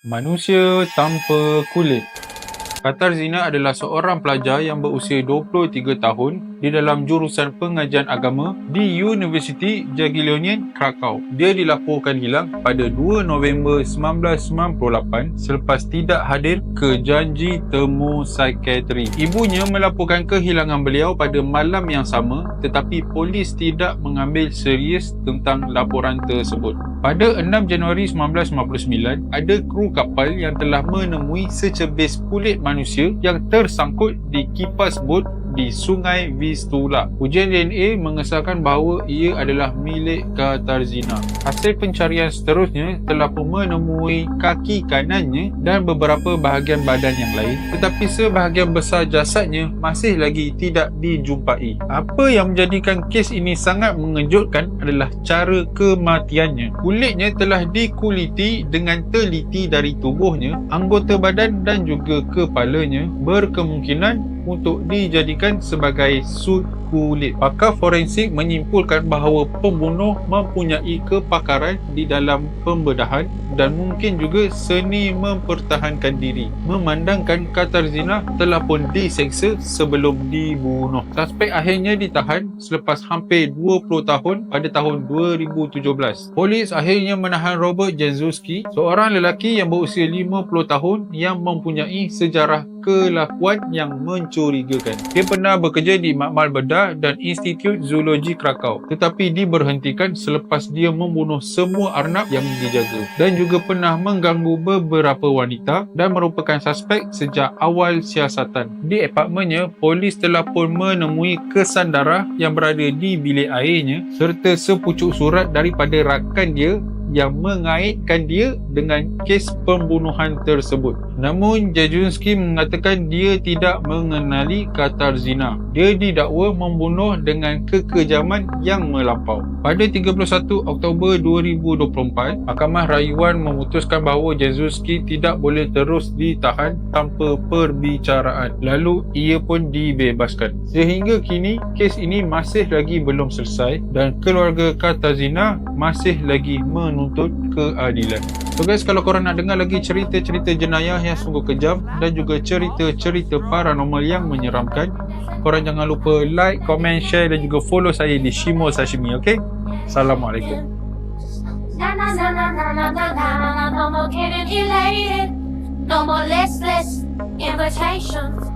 Manusia tanpa kulit. Katarzyna adalah seorang pelajar yang berusia 23 tahun di dalam jurusan pengajian agama di Universiti Jagiellonian, Krakow. Dia dilaporkan hilang pada 2 November 1998 selepas tidak hadir ke janji temu psikiatri. Ibunya melaporkan kehilangan beliau pada malam yang sama, tetapi polis tidak mengambil serius tentang laporan tersebut. Pada 6 Januari 1999, ada kru kapal yang telah menemui secebis kulit manusia yang tersangkut di kipas bot di Sungai Vistula. Ujian DNA mengesahkan bahawa ia adalah milik Katarzyna. Hasil pencarian seterusnya telah pun menemui kaki kanannya dan beberapa bahagian badan yang lain, tetapi sebahagian besar jasadnya masih lagi tidak dijumpai. Apa yang menjadikan kes ini sangat mengejutkan adalah cara kematiannya. Kulitnya telah dikuliti dengan teliti dari tubuhnya, anggota badan dan juga kepalanya berkemungkinan untuk dijadikan sebagai sut kulit. Pakar forensik menyimpulkan bahawa pembunuh mempunyai kepakaran di dalam pembedahan dan mungkin juga seni mempertahankan diri, memandangkan Katarzyna telah pun diseksa sebelum dibunuh. Suspek akhirnya ditahan selepas hampir 20 tahun pada tahun 2017. Polis akhirnya menahan Robert Jędruski, seorang lelaki yang berusia 50 tahun yang mempunyai sejarah kelakuan yang mencurigakan. Dia pernah bekerja di Makmal Bedah dan Institut Zoologi Krakow, tetapi diberhentikan selepas dia membunuh semua arnab yang dijaga, dan juga pernah mengganggu beberapa wanita dan merupakan suspek sejak awal siasatan. Di apartmennya, polis telah pun menemui kesan darah yang berada di bilik airnya serta sepucuk surat daripada rakan dia yang mengaitkan dia dengan kes pembunuhan tersebut. Namun Jędruski mengatakan dia tidak mengenali Katarzyna. Dia didakwa membunuh dengan kekejaman yang melampau. Pada 31 Oktober 2024, Mahkamah Rayuan memutuskan bahawa Jędruski tidak boleh terus ditahan tanpa perbicaraan. Lalu ia pun dibebaskan. Sehingga kini kes ini masih lagi belum selesai dan keluarga Katarzyna masih lagi menuntut keadilan. So guys, kalau korang nak dengar lagi cerita-cerita jenayah yang sungguh kejam dan juga cerita-cerita paranormal yang menyeramkan, korang jangan lupa like, komen, share dan juga follow saya di Shimo Sashimi, okay? Assalamualaikum. No more getting elated, no more listless invitations.